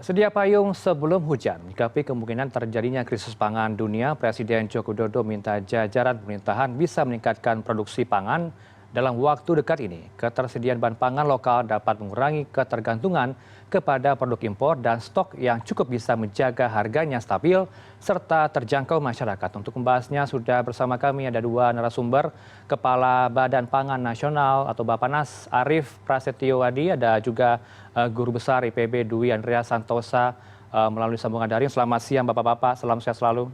Sedia payung sebelum hujan. Menyikapi kemungkinan terjadinya krisis pangan dunia, Presiden Joko Widodo minta jajaran pemerintahan bisa meningkatkan produksi pangan dalam waktu dekat ini. Ketersediaan bahan pangan lokal dapat mengurangi ketergantungan kepada produk impor dan stok yang cukup bisa menjaga harganya stabil serta terjangkau masyarakat. Untuk membahasnya sudah bersama kami ada dua narasumber, Kepala Badan Pangan Nasional atau Bappenas Arief Prasetyo Wadi, ada juga Guru Besar IPB Dwi Andreas Santosa melalui sambungan daring. Selamat siang Bapak-Bapak, salam sehat selalu.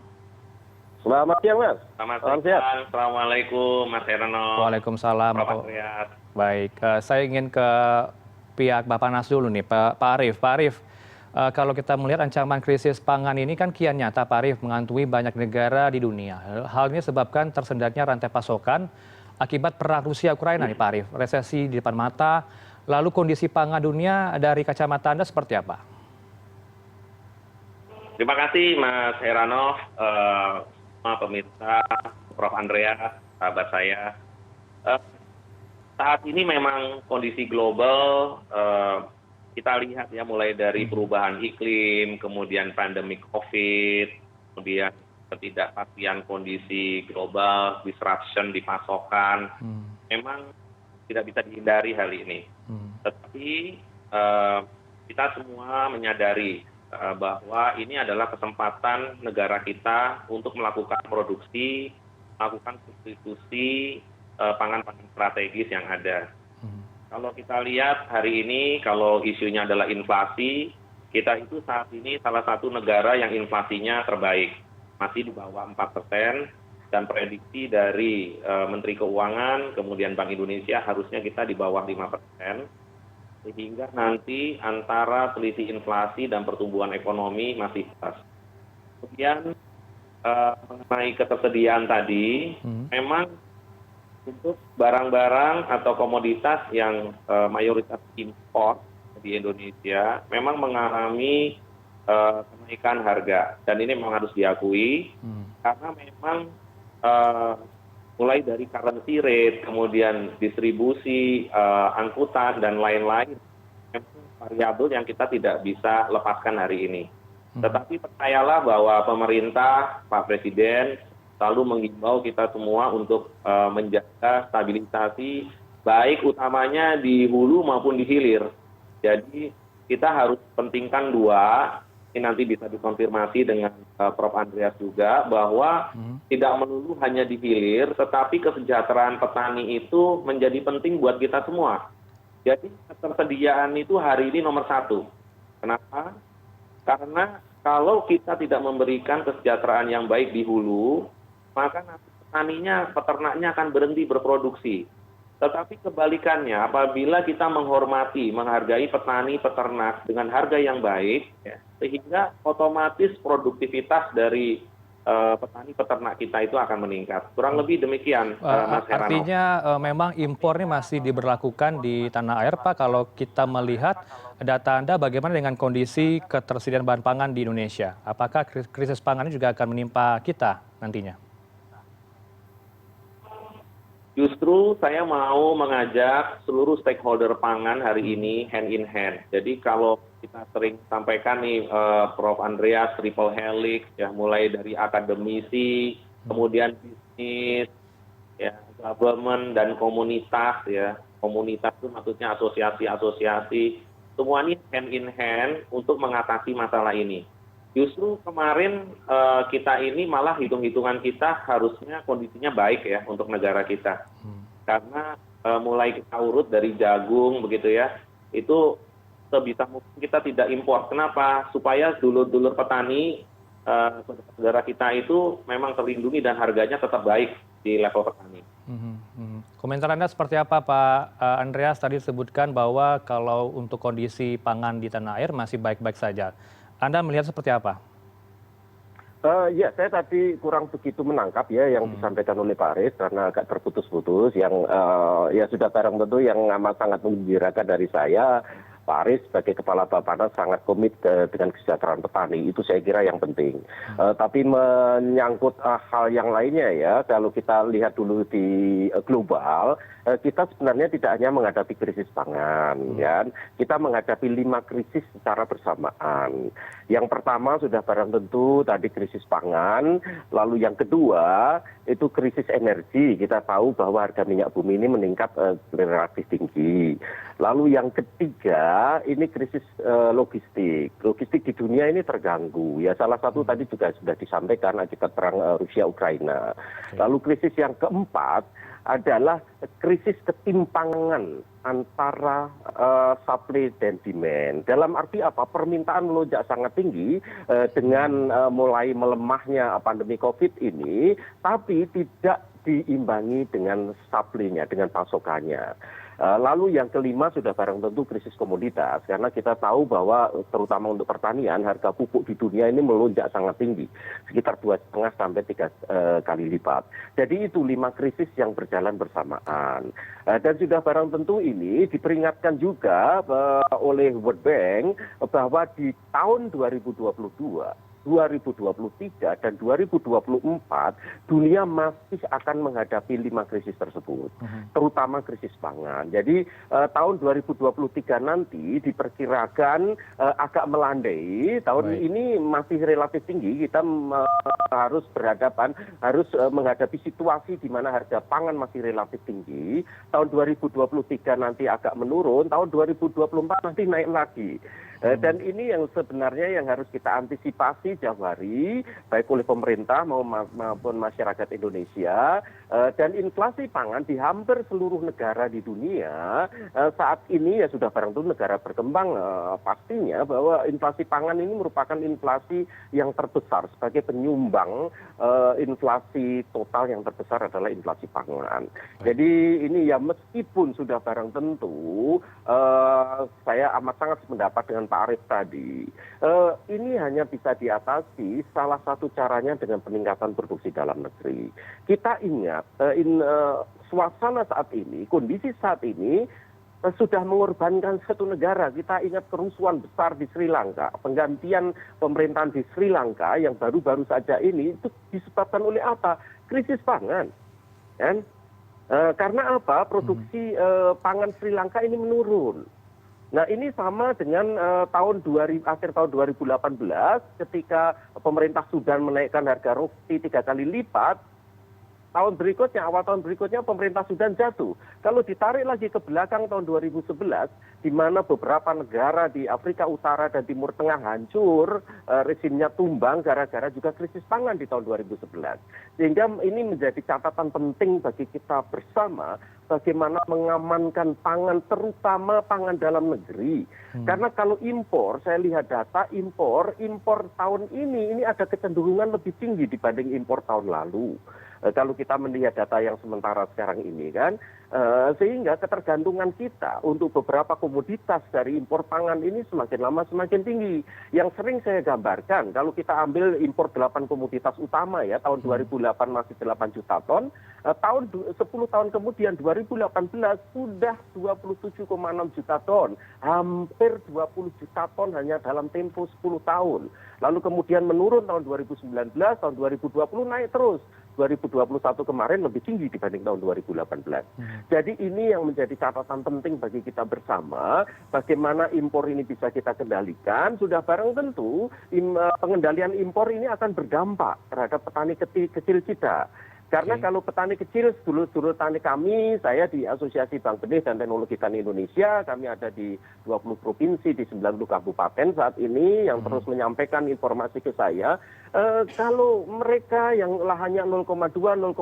Selamat siang, Mas. Selamat siang. Assalamualaikum, Mas Herano. Waalaikumsalam. Prof. Andreas. Baik, saya ingin ke pihak Bappenas dulu nih, Pak Arief. Pak Arief, kalau kita melihat ancaman krisis pangan ini kan kian nyata, Pak Arief, menghantui banyak negara di dunia. Hal ini sebabkan tersendatnya rantai pasokan akibat perang Rusia-Ukraina nih, Pak Arief. Resesi di depan mata, lalu kondisi pangan dunia dari kacamata Anda seperti apa? Terima kasih, Mas Herano, pemirsa, Prof. Andreas, sahabat saya. Saat ini memang kondisi global kita lihat ya, mulai dari perubahan iklim, kemudian pandemi COVID, kemudian ketidakpastian kondisi global, disruption di pasokan, memang tidak bisa dihindari hal ini. Tetapi kita semua menyadari bahwa ini adalah kesempatan negara kita untuk melakukan produksi, melakukan substitusi pangan-pangan strategis yang ada. Kalau kita lihat hari ini, kalau isunya adalah inflasi, kita itu saat ini salah satu negara yang inflasinya terbaik, masih di bawah 4%, dan prediksi dari Menteri Keuangan, kemudian Bank Indonesia harusnya kita di bawah 5%, sehingga nanti antara selisih inflasi dan pertumbuhan ekonomi masih pas. Kemudian mengenai ketersediaan tadi, memang untuk barang-barang atau komoditas yang mayoritas impor di Indonesia memang mengalami kenaikan harga, dan ini memang harus diakui karena memang mulai dari currency rate, kemudian distribusi, angkutan, dan lain-lain, variabel yang kita tidak bisa lepaskan hari ini. Tetapi percayalah bahwa pemerintah, Pak Presiden, selalu mengimbau kita semua untuk menjaga stabilisasi, baik utamanya di hulu maupun di hilir. Jadi kita harus pentingkan dua. Ini nanti bisa dikonfirmasi dengan Prof. Andreas juga, bahwa tidak melulu hanya di hilir, tetapi kesejahteraan petani itu menjadi penting buat kita semua. Jadi ketersediaan itu hari ini nomor satu. Kenapa? Karena kalau kita tidak memberikan kesejahteraan yang baik di hulu, maka nanti petaninya, peternaknya akan berhenti berproduksi. Tetapi kebalikannya, apabila kita menghormati, menghargai petani, peternak dengan harga yang baik, ya, sehingga otomatis produktivitas dari petani, peternak kita itu akan meningkat. Kurang lebih demikian, Mas Herano. Artinya memang impor ini masih diberlakukan di tanah air, Pak. Kalau kita melihat data Anda, bagaimana dengan kondisi ketersediaan bahan pangan di Indonesia? Apakah krisis pangan ini juga akan menimpa kita nantinya? Justru saya mau mengajak seluruh stakeholder pangan hari ini hand in hand. Jadi kalau kita sering sampaikan nih, Prof. Andreas, triple helix, ya, mulai dari akademisi, kemudian bisnis, ya, government, dan komunitas, ya. Komunitas itu maksudnya asosiasi-asosiasi. Semua ini hand in hand untuk mengatasi masalah ini. Justru kemarin kita ini malah hitung-hitungan kita harusnya kondisinya baik ya untuk negara kita. Karena mulai kita urut dari jagung begitu ya, itu sebisa mungkin kita tidak impor. Kenapa? Supaya dulur-dulur petani, saudara kita itu memang terlindungi dan harganya tetap baik di level petani. Komentar Anda seperti apa, Pak Andreas? Tadi disebutkan bahwa kalau untuk kondisi pangan di tanah air masih baik-baik saja. Anda melihat seperti apa? Ya, saya tadi kurang begitu menangkap ya yang disampaikan oleh Pak Arief, karena agak terputus-putus. Yang ya sudah barang tentu yang amat sangat menggembirakan dari saya, Pak Aris sebagai Kepala Bappenas sangat komit dengan kesejahteraan petani, itu saya kira yang penting. Tapi menyangkut hal yang lainnya ya, kalau kita lihat dulu di global, kita sebenarnya tidak hanya menghadapi krisis pangan, ya. Kita menghadapi 5 krisis secara bersamaan. Yang pertama sudah barang tentu tadi krisis pangan, lalu yang kedua itu krisis energi. Kita tahu bahwa harga minyak bumi ini meningkat relatif tinggi. Lalu yang ketiga ini krisis logistik. Logistik di dunia ini terganggu. Ya salah satu tadi juga sudah disampaikan akibat perang Rusia Ukraina. Lalu krisis yang keempat adalah krisis ketimpangan antara supply dan demand. Dalam arti apa? Permintaan melonjak sangat tinggi dengan mulai melemahnya pandemi COVID ini, tapi tidak diimbangi dengan supply-nya, dengan pasokannya. Lalu yang kelima sudah barang tentu krisis komoditas, karena kita tahu bahwa terutama untuk pertanian harga pupuk di dunia ini melonjak sangat tinggi, sekitar 2,5 sampai 3 kali lipat. Jadi itu 5 krisis yang berjalan bersamaan. Dan sudah barang tentu ini diperingatkan juga oleh World Bank bahwa di tahun 2022, 2023 dan 2024 dunia masih akan menghadapi 5 krisis tersebut, terutama krisis pangan. Jadi tahun 2023 nanti diperkirakan agak melandai. Tahun ini masih relatif tinggi. Kita harus menghadapi situasi di mana harga pangan masih relatif tinggi. Tahun 2023 nanti agak menurun. Tahun 2024 nanti naik lagi. Dan ini yang sebenarnya yang harus kita antisipasi jauh hari, baik oleh pemerintah maupun masyarakat Indonesia. Dan inflasi pangan di hampir seluruh negara di dunia saat ini ya sudah barang tentu negara berkembang pastinya bahwa inflasi pangan ini merupakan inflasi yang terbesar. Sebagai penyumbang inflasi total yang terbesar adalah inflasi pangan. Jadi ini ya meskipun sudah barang tentu saya amat sangat sependapat dengan Pak Arief tadi, ini hanya bisa diatasi salah satu caranya dengan peningkatan produksi dalam negeri. Kita ingat suasana saat ini, kondisi saat ini sudah mengorbankan satu negara. Kita ingat kerusuhan besar di Sri Lanka, penggantian pemerintahan di Sri Lanka yang baru-baru saja ini itu disebabkan oleh apa? Krisis pangan. Kan? Karena apa? Produksi pangan Sri Lanka ini menurun. Nah ini sama dengan akhir tahun 2018 ketika pemerintah Sudan menaikkan harga roti 3 kali lipat. Awal tahun berikutnya pemerintah Sudan jatuh. Kalau ditarik lagi ke belakang tahun 2011, di mana beberapa negara di Afrika Utara dan Timur Tengah hancur, rezimnya tumbang gara-gara juga krisis pangan di tahun 2011. Sehingga ini menjadi catatan penting bagi kita bersama, bagaimana mengamankan pangan, terutama pangan dalam negeri. Karena kalau impor, saya lihat data impor tahun ini ada kecenderungan lebih tinggi dibanding impor tahun lalu. Kalau kita melihat data yang sementara sekarang ini kan, sehingga ketergantungan kita untuk beberapa komoditas dari impor pangan ini semakin lama semakin tinggi. Yang sering saya gambarkan, kalau kita ambil impor 8 komoditas utama ya, tahun 2008 masih 8 juta ton, 10 tahun kemudian 2018 sudah 27,6 juta ton, hampir 20 juta ton hanya dalam tempo 10 tahun. Lalu kemudian menurun tahun 2019, tahun 2020 naik terus. 2021 kemarin lebih tinggi dibanding tahun 2018. Jadi ini yang menjadi catatan penting bagi kita bersama, bagaimana impor ini bisa kita kendalikan. Sudah barang tentu pengendalian impor ini akan berdampak terhadap petani kecil kita. Karena kalau petani kecil, dulu tani kami, saya di Asosiasi Bank Benih dan Teknologi Tani Indonesia, kami ada di 20 provinsi, di 90 kabupaten saat ini, yang terus menyampaikan informasi ke saya, kalau mereka yang lahannya 0,2, 0,3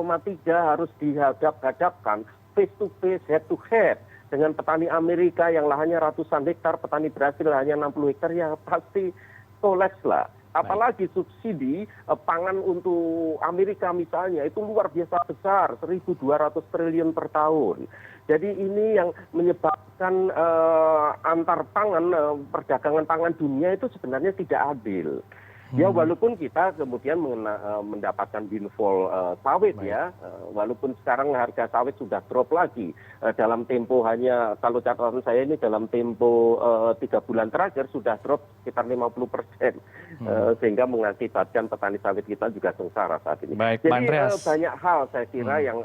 harus dihadap-hadapkan face to face, head to head, dengan petani Amerika yang lahannya ratusan hektar, petani Brasil lahannya 60 hektar, ya pasti kolaps lah. Apalagi subsidi pangan untuk Amerika misalnya itu luar biasa besar, 1.200 triliun per tahun. Jadi ini yang menyebabkan antar pangan, perdagangan pangan dunia itu sebenarnya tidak adil. Ya walaupun kita kemudian mendapatkan windfall sawit ya, walaupun sekarang harga sawit sudah drop lagi dalam tempo hanya kalau catatan saya ini dalam tempo 3 bulan terakhir sudah drop sekitar 50%, sehingga mengakibatkan petani sawit kita juga sengsara saat ini. Baik, Pak Jadi Andreas. banyak hal saya kira yang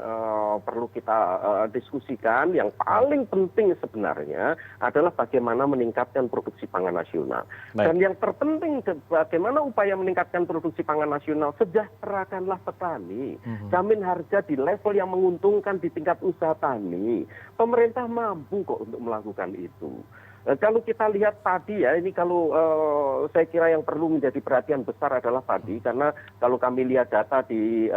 perlu kita diskusikan. Yang paling penting sebenarnya adalah bagaimana meningkatkan produksi pangan nasional. Baik. Dan yang terpenting bagaimana upaya meningkatkan produksi pangan nasional, sejahterakanlah petani. Jamin harga di level yang menguntungkan di tingkat usaha tani. Pemerintah mampu kok untuk melakukan itu. Kalau kita lihat padi ya, ini kalau saya kira yang perlu menjadi perhatian besar adalah padi, karena kalau kami lihat data di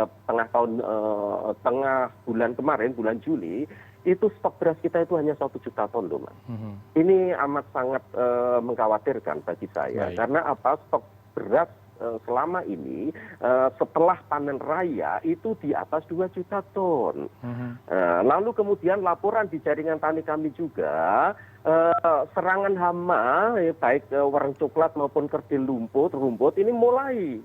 tengah bulan kemarin, bulan Juli, itu stok beras kita itu hanya 1 juta ton loh, Mas. Ini amat sangat mengkhawatirkan bagi saya. Baik. Karena apa? Stok beras selama ini setelah panen raya itu di atas 2 juta ton. Lalu kemudian laporan di jaringan tani kami juga serangan hama baik warna coklat maupun kerdil rumput ini mulai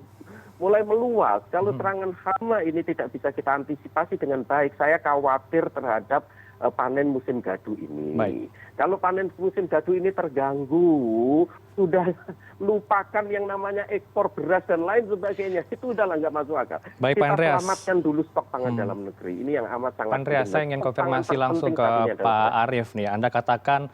meluas. Kalau serangan hama ini tidak bisa kita antisipasi dengan baik, saya khawatir terhadap panen musim gadu ini. Baik. Kalau panen musim gadu ini terganggu, sudah lupakan yang namanya ekspor beras dan lain sebagainya. Itu udahlah nggak masuk akal. Baik, Pak Kita Andreas. selamatkan dulu stok pangan dalam negeri. Ini yang amat sangat Pak Andreas, penting. saya ingin konfirmasi langsung ke Pak Arief nih. Anda katakan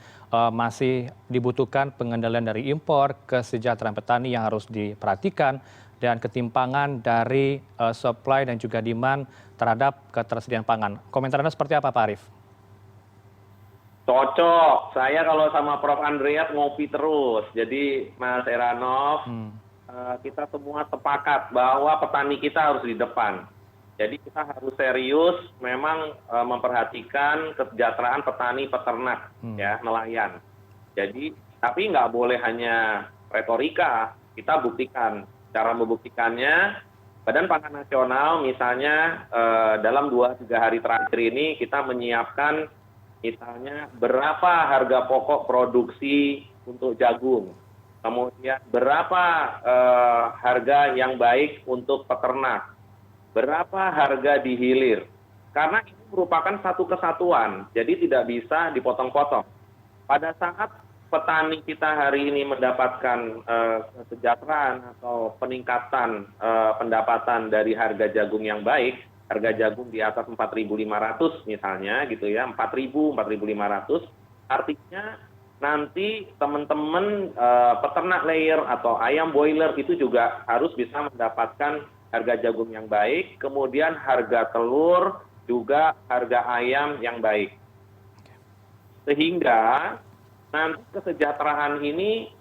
masih dibutuhkan pengendalian dari impor, kesejahteraan petani yang harus diperhatikan, dan ketimpangan dari supply dan juga demand terhadap ketersediaan pangan. Komentar Anda seperti apa, Pak Arief? Cocok. Saya kalau sama Prof. Andreas ngopi terus. Jadi Mas Heranov, kita semua sepakat bahwa petani kita harus di depan. Jadi kita harus serius memang memperhatikan kesejahteraan petani peternak, ya, nelayan. Jadi tapi nggak boleh hanya retorika, kita buktikan. Cara membuktikannya, Badan Pangan Nasional misalnya dalam 2-3 hari terakhir ini kita menyiapkan misalnya berapa harga pokok produksi untuk jagung, kemudian berapa harga yang baik untuk peternak, berapa harga di hilir. Karena ini merupakan satu kesatuan, jadi tidak bisa dipotong-potong. Pada saat petani kita hari ini mendapatkan kesejahteraan atau peningkatan pendapatan dari harga jagung yang baik, harga jagung di atas 4.500 misalnya gitu ya, 4.000, 4.500, artinya nanti teman-teman peternak layer atau ayam boiler itu juga harus bisa mendapatkan harga jagung yang baik, kemudian harga telur, juga harga ayam yang baik. Sehingga nanti kesejahteraan ini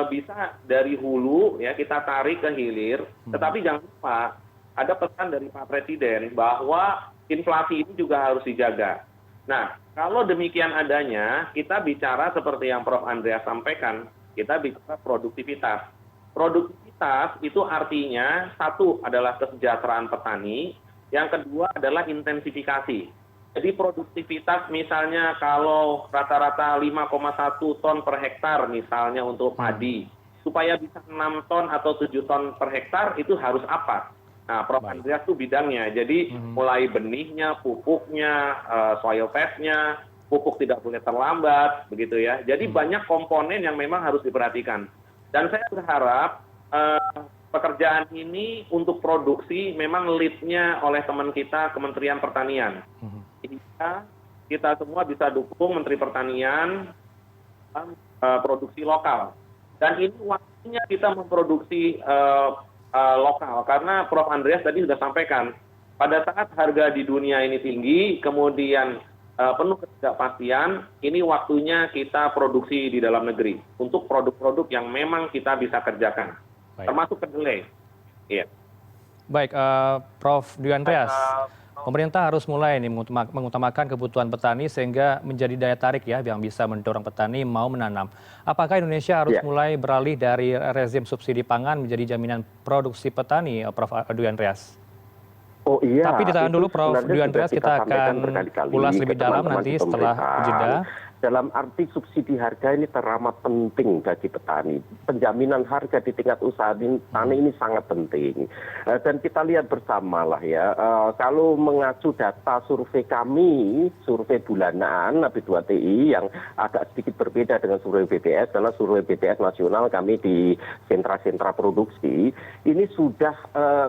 bisa dari hulu ya kita tarik ke hilir, tetapi jangan lupa ada pesan dari Pak Presiden bahwa inflasi ini juga harus dijaga. Nah, kalau demikian adanya, kita bicara seperti yang Prof. Andreas sampaikan, kita bicara produktivitas. Produktivitas itu artinya satu adalah kesejahteraan petani, yang kedua adalah intensifikasi. Jadi produktivitas misalnya kalau rata-rata 5,1 ton per hektar misalnya untuk padi, supaya bisa 6 ton atau 7 ton per hektar itu harus apa? Nah, Prof. Andreas itu bidangnya. Jadi mulai benihnya, pupuknya, soil test-nya, pupuk tidak boleh terlambat, begitu ya. Jadi banyak komponen yang memang harus diperhatikan. Dan saya berharap pekerjaan ini untuk produksi memang lead-nya oleh teman kita, Kementerian Pertanian. Kita semua bisa dukung Menteri Pertanian produksi lokal. Dan ini waktunya kita memproduksi lokal, karena Prof. Andreas tadi sudah sampaikan, pada saat harga di dunia ini tinggi, kemudian penuh ketidakpastian, ini waktunya kita produksi di dalam negeri untuk produk-produk yang memang kita bisa kerjakan, termasuk kedelai. Iya. Baik, Prof. Dwi Andreas, pemerintah harus mulai nih mengutamakan kebutuhan petani sehingga menjadi daya tarik ya yang bisa mendorong petani mau menanam. Apakah Indonesia harus mulai beralih dari rezim subsidi pangan menjadi jaminan produksi petani, Prof. Dwi Andreas? Oh iya. Tapi ditahan dulu Prof. Dwi Andreas, kita akan ulas lebih dalam nanti setelah jeda. dalam arti subsidi harga ini teramat penting bagi petani. Penjaminan harga di tingkat usaha tani ini sangat penting. Dan kita lihat bersama lah ya, kalau mengacu data survei kami, survei bulanan B2TI yang agak sedikit berbeda dengan survei BPS, karena survei BPS nasional kami di sentra-sentra produksi, ini sudah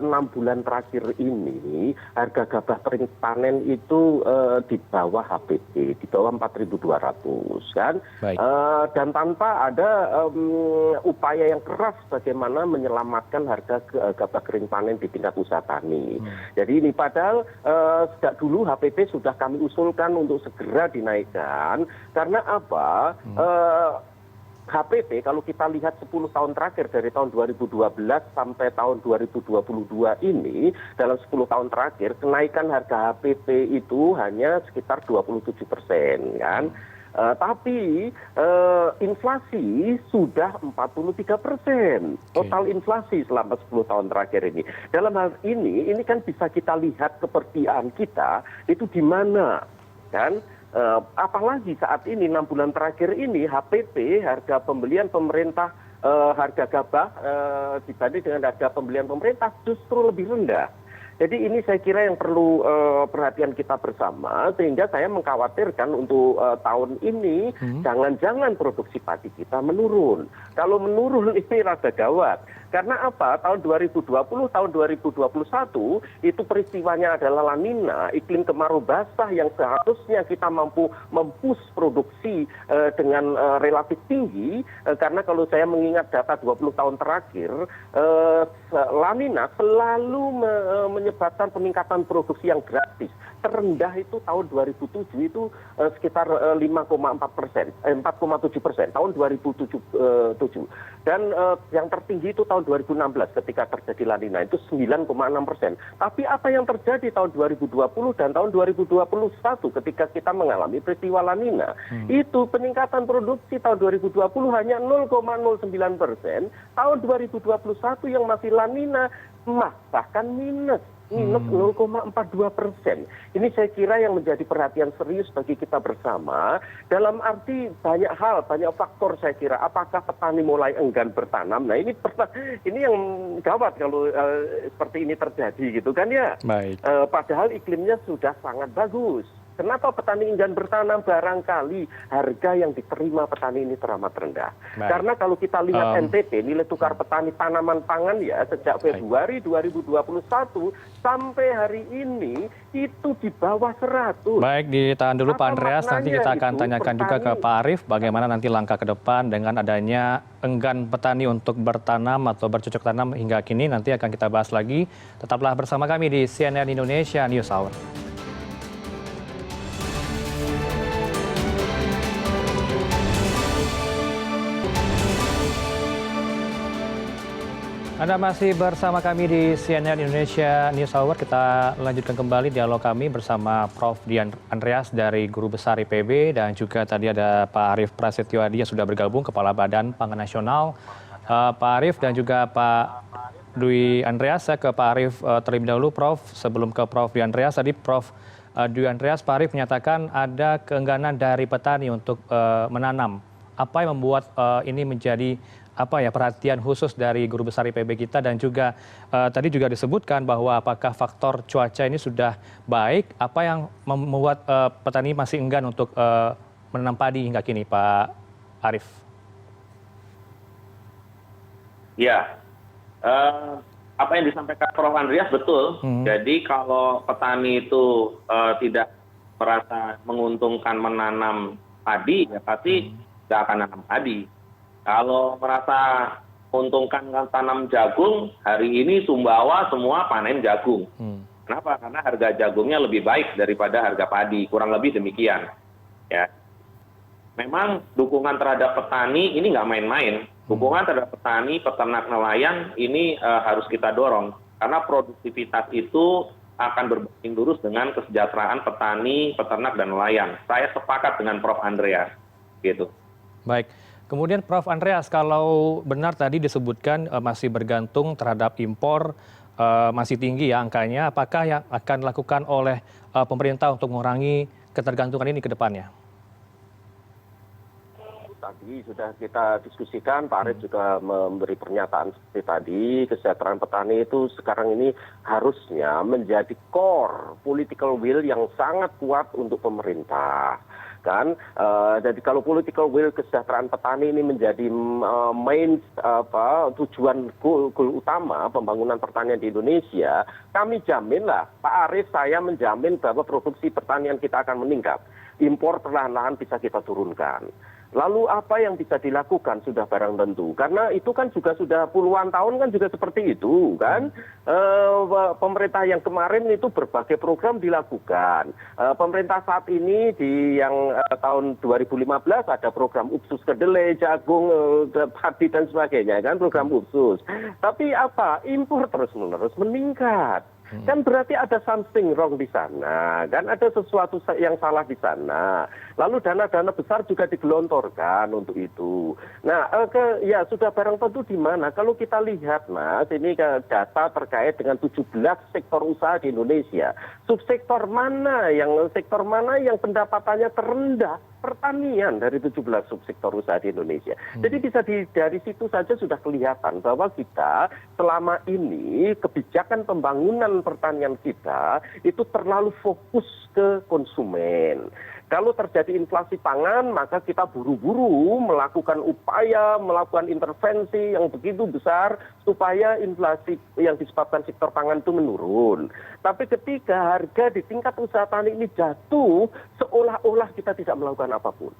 6 bulan terakhir ini harga gabah kering panen itu di bawah HPP, di bawah 4.200 kan. Dan tanpa ada upaya yang keras bagaimana menyelamatkan harga gabah kering panen di tingkat usaha tani. Jadi ini padahal sejak dulu HPP sudah kami usulkan untuk segera dinaikkan, karena apa? HPP kalau kita lihat 10 tahun terakhir dari tahun 2012 sampai tahun 2022 ini, dalam 10 tahun terakhir kenaikan harga HPP itu hanya sekitar 27% kan. Tapi inflasi sudah 43%, total inflasi selama 10 tahun terakhir ini. Dalam hal ini kan bisa kita lihat kepercayaan kita itu di mana kan. Apalagi saat ini 6 bulan terakhir ini HPP, harga pembelian pemerintah, harga gabah dibanding dengan harga pembelian pemerintah justru lebih rendah. Jadi ini saya kira yang perlu perhatian kita bersama, sehingga saya mengkhawatirkan untuk tahun ini jangan-jangan produksi padi kita menurun. Kalau menurun ini rada gawat. Karena apa? Tahun 2020, tahun 2021 itu peristiwanya adalah La Nina, iklim kemarau basah yang seharusnya kita mampu mempush produksi dengan relatif tinggi. Karena kalau saya mengingat data 20 tahun terakhir, La Nina selalu menyebabkan peningkatan produksi yang gratis. Terendah itu tahun 2007 itu sekitar 5,4%, 4,7% tahun 2007. Dan yang tertinggi itu tahun 2016 ketika terjadi La Nina itu 9,6%. Tapi apa yang terjadi tahun 2020 dan tahun 2021 ketika kita mengalami peristiwa La Nina, itu peningkatan produksi tahun 2020 hanya 0,09%, tahun 2021 yang masih La Nina bahkan minus 0,42%. Ini saya kira yang menjadi perhatian serius bagi kita bersama, dalam arti banyak hal, banyak faktor saya kira. Apakah petani mulai enggan bertanam? Nah ini yang gawat kalau seperti ini terjadi gitu kan ya. Padahal iklimnya sudah sangat bagus. Kenapa petani enggan bertanam? Barangkali harga yang diterima petani ini teramat rendah. Karena kalau kita lihat NTP, nilai tukar petani tanaman pangan ya, sejak Februari 2021 sampai hari ini itu di bawah 100. Baik, ditahan dulu Pak Andreas, nanti kita akan tanyakan juga ke Pak Arief bagaimana nanti langkah ke depan dengan adanya enggan petani untuk bertanam atau bercocok tanam hingga kini. Nanti akan kita bahas lagi. Tetaplah bersama kami di CNN Indonesia News Hour. Anda masih bersama kami di CNN Indonesia News Hour. Kita lanjutkan kembali dialog kami bersama Prof. Dian Andreas dari Guru Besar IPB, dan juga tadi ada Pak Arief Prasetyo Adi yang sudah bergabung, Kepala Badan Pangan Nasional. Pak Arief dan juga Pak Dwi Andreas, saya ke Pak Arief terlebih dahulu, Prof. Sebelum ke Prof. Dwi Andreas, tadi Prof. Dwi Andreas, Pak Arief menyatakan ada keengganan dari petani untuk menanam. Apa yang membuat ini menjadi perhatian khusus dari Guru Besar IPB kita, dan juga tadi juga disebutkan bahwa apakah faktor cuaca ini sudah baik, apa yang membuat petani masih enggan untuk menanam padi hingga kini, Pak Arief? Ya, apa yang disampaikan Prof. Andreas betul. Jadi kalau petani itu tidak merasa menguntungkan menanam padi, ya pasti tidak akan menanam padi. Kalau merasa menguntungkan tanam jagung, hari ini Sumbawa semua panen jagung. Kenapa? Karena harga jagungnya lebih baik daripada harga padi, kurang lebih demikian. Ya, memang dukungan terhadap petani ini nggak main-main. Dukungan terhadap petani, peternak, nelayan ini harus kita dorong, karena produktivitas itu akan berbanding lurus dengan kesejahteraan petani, peternak, dan nelayan. Saya sepakat dengan Prof. Andreas, gitu. Baik. Kemudian Prof. Andreas, kalau benar tadi disebutkan masih bergantung terhadap impor, masih tinggi ya angkanya, apakah yang akan dilakukan oleh pemerintah untuk mengurangi ketergantungan ini ke depannya? tadi sudah kita diskusikan, Pak Arief juga memberi pernyataan seperti tadi, kesejahteraan petani itu sekarang ini harusnya menjadi core political will yang sangat kuat untuk pemerintah. Kan, jadi kalau political will kesejahteraan petani ini menjadi main tujuan goal utama pembangunan pertanian di Indonesia, kami jaminlah, Pak Arief, saya menjamin bahwa produksi pertanian kita akan meningkat, impor perlahan-lahan bisa kita turunkan. Lalu apa yang bisa dilakukan sudah barang tentu, karena itu kan juga sudah puluhan tahun kan juga seperti itu kan. Pemerintah yang kemarin itu berbagai program dilakukan. Pemerintah saat ini di yang tahun 2015 ada program Upsus kedelai, jagung, padi dan sebagainya kan, program Upsus. Tapi apa, impor terus-menerus meningkat. Kan berarti ada something wrong di sana, kan ada sesuatu yang salah di sana. Lalu dana-dana besar juga digelontorkan untuk itu. Nah, ya sudah barang tentu di mana? Kalau kita lihat, Mas, ini data terkait dengan 17 sektor usaha di Indonesia. Sektor mana yang pendapatannya terendah? Pertanian dari 17 subsektor usaha di Indonesia. Jadi bisa dari situ saja sudah kelihatan bahwa kita selama ini kebijakan pembangunan pertanian kita itu terlalu fokus ke konsumen. Kalau terjadi inflasi pangan, maka kita buru-buru melakukan upaya, melakukan intervensi yang begitu besar supaya inflasi yang disebabkan sektor pangan itu menurun. Tapi ketika harga di tingkat usaha tani ini jatuh, seolah-olah kita tidak melakukan apapun.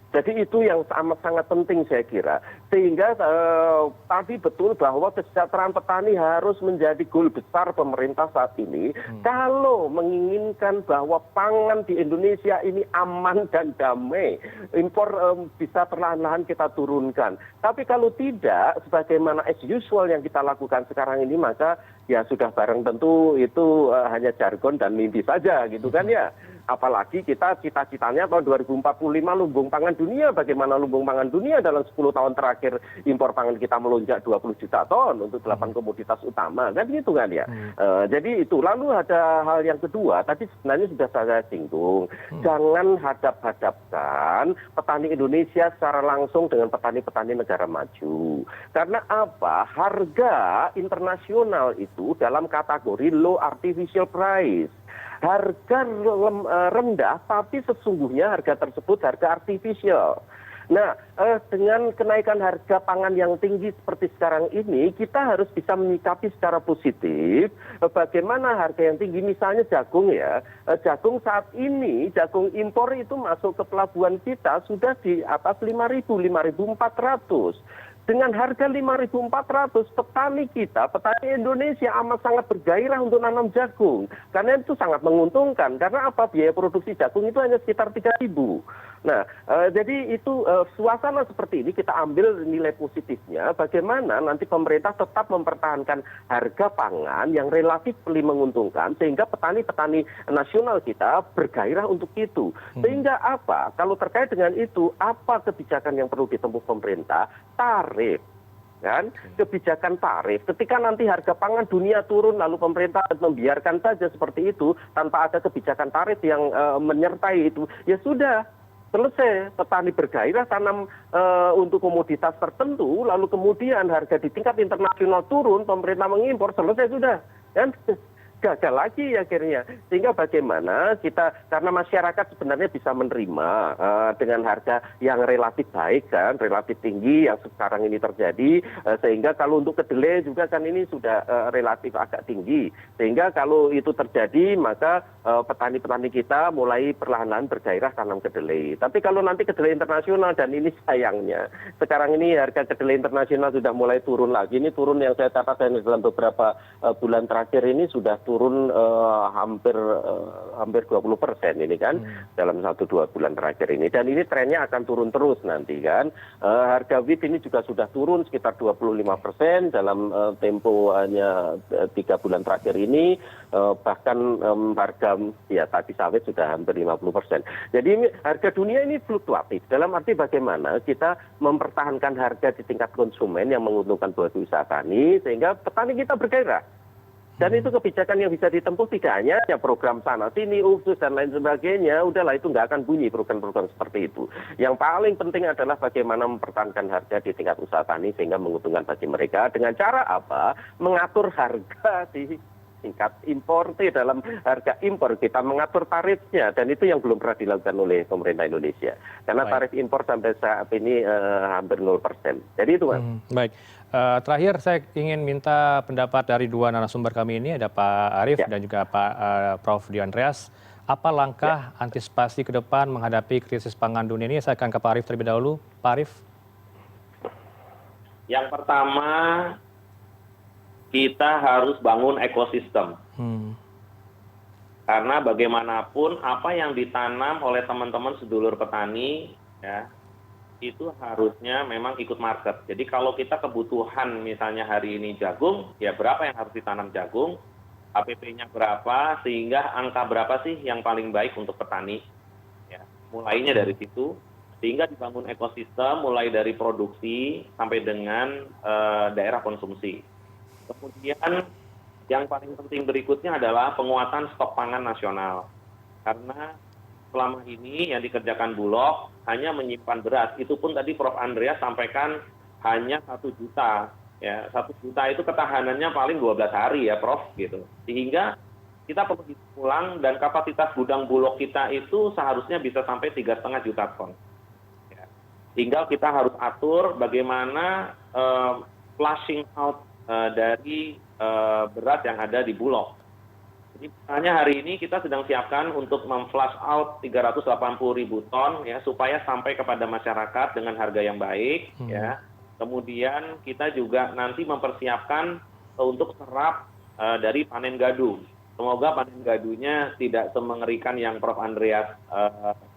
Jadi itu yang amat sangat penting saya kira. Sehingga tadi betul bahwa kesejahteraan petani harus menjadi goal besar pemerintah saat ini. Kalau menginginkan bahwa pangan di Indonesia ini aman dan damai, impor bisa perlahan-lahan kita turunkan. Tapi kalau tidak, sebagaimana as usual yang kita lakukan sekarang ini, maka ya sudah barang tentu itu hanya jargon dan mimpi saja gitu kan ya. Apalagi kita cita-citanya tahun 2045 lumbung pangan dunia, bagaimana lumbung pangan dunia dalam 10 tahun terakhir impor pangan kita melonjak 20 juta ton untuk 8 komoditas utama, kan gitu kan ya. Jadi itu, lalu ada hal yang kedua, tadi sebenarnya sudah saya singgung, jangan hadap-hadapkan petani Indonesia secara langsung dengan petani-petani negara maju. Karena apa? Harga internasional itu dalam kategori low artificial price. Harga rendah, tapi sesungguhnya harga tersebut harga artificial. Nah, dengan kenaikan harga pangan yang tinggi seperti sekarang ini, kita harus bisa menyikapi secara positif bagaimana harga yang tinggi, misalnya jagung ya. Jagung saat ini, jagung impor itu masuk ke pelabuhan kita sudah di atas 5.000, 5.400. Dengan harga 5.400, petani kita, petani Indonesia amat sangat bergairah untuk nanam jagung. Karena itu sangat menguntungkan. Karena apa? Biaya produksi jagung itu hanya sekitar 3.000. Nah, jadi itu suasana seperti ini kita ambil nilai positifnya. Bagaimana nanti pemerintah tetap mempertahankan harga pangan yang relatif lebih menguntungkan. Sehingga petani-petani nasional kita bergairah untuk itu. Sehingga apa? Kalau terkait dengan itu, apa kebijakan yang perlu ditempuh pemerintah? Tarif, kan, kebijakan tarif. Ketika nanti harga pangan dunia turun lalu pemerintah membiarkan saja seperti itu tanpa ada kebijakan tarif yang menyertai itu, ya sudah selesai. Petani bergairah tanam untuk komoditas tertentu, lalu kemudian harga di tingkat internasional turun, pemerintah mengimpor, selesai sudah, kan. Gagal lagi akhirnya. Sehingga bagaimana kita, karena masyarakat sebenarnya bisa menerima dengan harga yang relatif baik kan, relatif tinggi yang sekarang ini terjadi, sehingga kalau untuk kedelai juga kan ini sudah relatif agak tinggi. Sehingga kalau itu terjadi maka petani-petani kita mulai perlahan-lahan bergairah tanam kedelai. Tapi kalau nanti kedelai internasional, dan ini sayangnya sekarang ini harga kedelai internasional sudah mulai turun lagi. Ini turun yang saya catat dalam beberapa bulan terakhir ini sudah turun hampir 20% ini kan dalam 1-2 bulan terakhir ini, dan ini trennya akan turun terus nanti kan. Harga wheat ini juga sudah turun sekitar 25% dalam tempo hanya 3 bulan terakhir ini, bahkan harga ya tadi sawit sudah hampir 50%. Jadi ini, harga dunia ini fluktuatif, dalam arti bagaimana kita mempertahankan harga di tingkat konsumen yang menguntungkan buat usaha tani sehingga petani kita bergairah. Dan itu kebijakan yang bisa ditempuh tidak hanya program sana sini, UPSUS dan lain sebagainya. Udahlah, itu nggak akan bunyi program-program seperti itu. Yang paling penting adalah bagaimana mempertahankan harga di tingkat usaha tani sehingga menguntungkan bagi mereka. Dengan cara apa? Mengatur harga di tingkat impor, dalam harga impor kita mengatur tarifnya, dan itu yang belum pernah dilakukan oleh pemerintah Indonesia karena tarif impor sampai saat ini hampir 0%. Jadi itu Mas. Baik, terakhir saya ingin minta pendapat dari dua narasumber kami ini, ada Pak Arief dan juga Pak Prof. Andreas. Apa langkah antisipasi ke depan menghadapi krisis pangan dunia ini? Saya akan ke Pak Arief terlebih dahulu. Pak Arief. Yang pertama, kita harus bangun ekosistem. Karena bagaimanapun apa yang ditanam oleh teman-teman sedulur petani, ya, itu harusnya memang ikut market. Jadi kalau kita kebutuhan misalnya hari ini jagung, ya berapa yang harus ditanam jagung, HPP-nya berapa, sehingga angka berapa sih yang paling baik untuk petani. Ya, mulainya dari situ, sehingga dibangun ekosistem mulai dari produksi sampai dengan daerah konsumsi. Kemudian yang paling penting berikutnya adalah penguatan stok pangan nasional. Karena selama ini yang dikerjakan Bulog hanya menyimpan beras. Itu pun tadi Prof. Andreas sampaikan hanya 1 juta. Ya, 1 juta itu ketahanannya paling 12 hari ya Prof. Gitu. Sehingga kita perlu hitung ulang dan kapasitas gudang Bulog kita itu seharusnya bisa sampai 3,5 juta ton. Ya. Tinggal kita harus atur bagaimana flushing out dari beras yang ada di Bulog. Jadi misalnya hari ini kita sedang siapkan untuk memflush out 380.000 ton ya, supaya sampai kepada masyarakat dengan harga yang baik ya. Kemudian kita juga nanti mempersiapkan untuk serap dari panen gadu. Semoga panen gadunya tidak semengerikan yang Prof. Andreas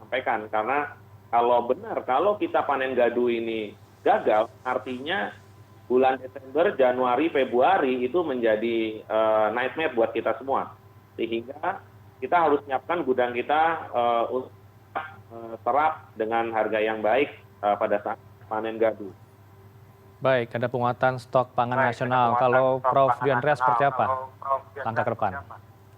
sampaikan, karena kalau kita panen gadu ini gagal, artinya bulan Desember, Januari, Februari itu menjadi nightmare buat kita semua. Sehingga kita harus menyiapkan gudang kita untuk serap dengan harga yang baik pada saat panen gadu. Baik, ada penguatan stok pangan nasional. Kalau Prof. Andreas seperti apa langkah ke depan?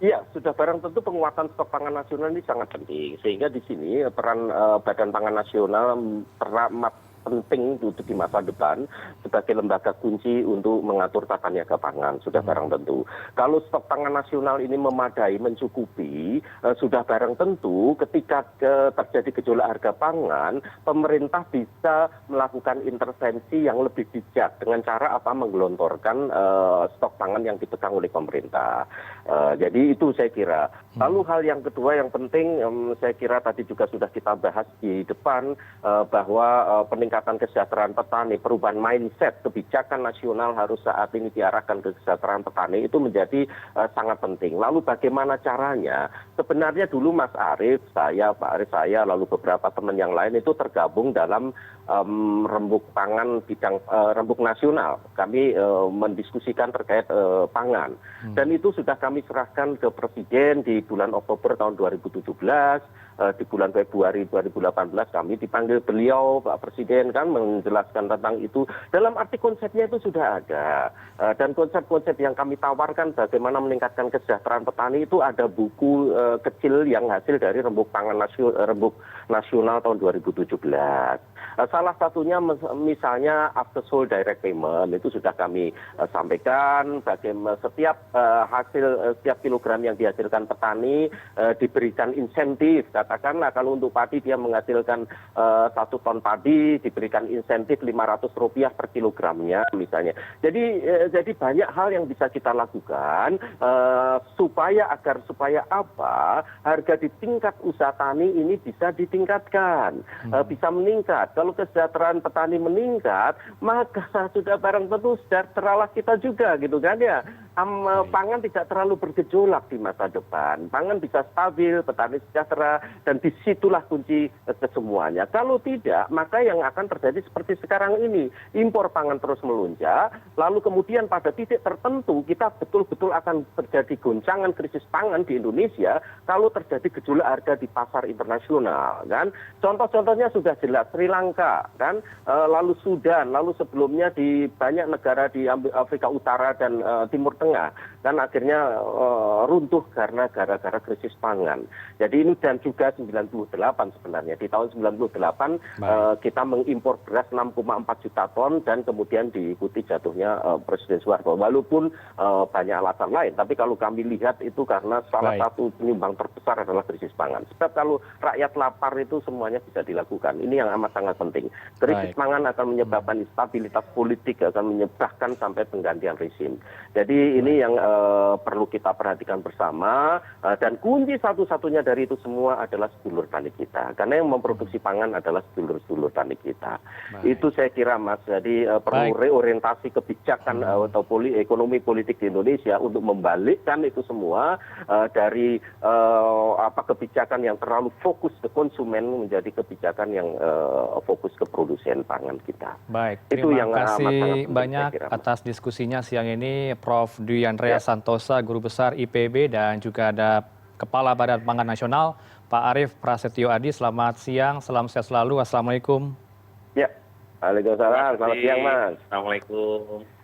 Iya, sudah barang tentu penguatan stok pangan nasional ini sangat penting. Sehingga di sini peran Badan Pangan Nasional teramat penting untuk di masa depan sebagai lembaga kunci untuk mengatur tata niaga pangan, sudah barang tentu. Kalau stok pangan nasional ini memadai, mencukupi, sudah barang tentu ketika terjadi gejolak harga pangan, pemerintah bisa melakukan intervensi yang lebih bijak dengan cara apa? Menggelontorkan stok pangan yang dipegang oleh pemerintah. Jadi itu saya kira. Lalu hal yang kedua yang penting, saya kira tadi juga sudah kita bahas di depan, bahwa peningkatan kesejahteraan petani, perubahan mindset, kebijakan nasional harus saat ini diarahkan ke kesejahteraan petani, itu menjadi sangat penting. Lalu bagaimana caranya? Sebenarnya dulu Mas Arief, Pak Arief, lalu beberapa teman yang lain itu tergabung dalam rembuk pangan bidang rembuk nasional. Kami mendiskusikan terkait pangan. Dan itu sudah kami serahkan ke Presiden di bulan Oktober tahun 2017. Di bulan Februari 2018 kami dipanggil beliau, Pak Presiden kan menjelaskan tentang itu. Dalam arti konsepnya itu sudah ada. Dan konsep-konsep yang kami tawarkan bagaimana meningkatkan kesejahteraan petani itu ada buku kecil yang hasil dari rembuk pangan nasional tahun 2017. Salah satunya misalnya after sold direct payment itu sudah kami sampaikan, bagaimana setiap hasil setiap kilogram yang dihasilkan petani diberikan insentif. Katakanlah kalau untuk padi dia menghasilkan 1 ton padi diberikan insentif Rp500 per kilogramnya misalnya. Jadi banyak hal yang bisa kita lakukan supaya apa? Harga di tingkat usaha tani ini bisa ditingkatkan, bisa meningkat. Kalau kesejahteraan petani meningkat, maka sudah barang tentu sejahteralah kita juga gitu kan ya. Pangan tidak terlalu bergejolak di masa depan. Pangan bisa stabil, petani sejahtera, dan disitulah kunci kesemuanya. Kalau tidak, maka yang akan terjadi seperti sekarang ini. Impor pangan terus melonjak, lalu kemudian pada titik tertentu kita betul-betul akan terjadi goncangan krisis pangan di Indonesia kalau terjadi gejolak harga di pasar internasional. Kan? Contoh-contohnya sudah jelas, Sri Lanka, kan? Lalu Sudan, lalu sebelumnya di banyak negara di Afrika Utara dan Timur Tengah. kan akhirnya runtuh karena gara-gara krisis pangan. Jadi ini dan juga 98 sebenarnya. Di tahun 98 kita mengimpor beras 6,4 juta ton dan kemudian diikuti jatuhnya Presiden Soeharto. Walaupun banyak alasan lain, tapi kalau kami lihat itu karena salah satu penyumbang terbesar adalah krisis pangan. Sebab kalau rakyat lapar itu semuanya bisa dilakukan. Ini yang amat sangat penting. Krisis pangan akan menyebabkan instabilitas politik, akan menyebabkan sampai penggantian rezim. Jadi ini yang perlu kita perhatikan bersama, dan kunci satu-satunya dari itu semua adalah sedulur tani kita, karena yang memproduksi pangan adalah sedulur-sedulur tani kita. Itu saya kira, Mas. Jadi perlu reorientasi kebijakan atau ekonomi politik di Indonesia untuk membalikkan itu semua dari kebijakan yang terlalu fokus ke konsumen menjadi kebijakan yang fokus ke produsen pangan kita. Baik, Itu terima yang kasih banyak atas diskusinya siang ini, Prof. Dwi Andreas Santosa, Guru Besar IPB, dan juga ada Kepala Badan Pangan Nasional, Pak Arief Prasetyo Adi. Selamat siang, salam sehat selalu. Assalamualaikum. Ya, waalaikumsalam. Selamat siang, Mas. Assalamualaikum.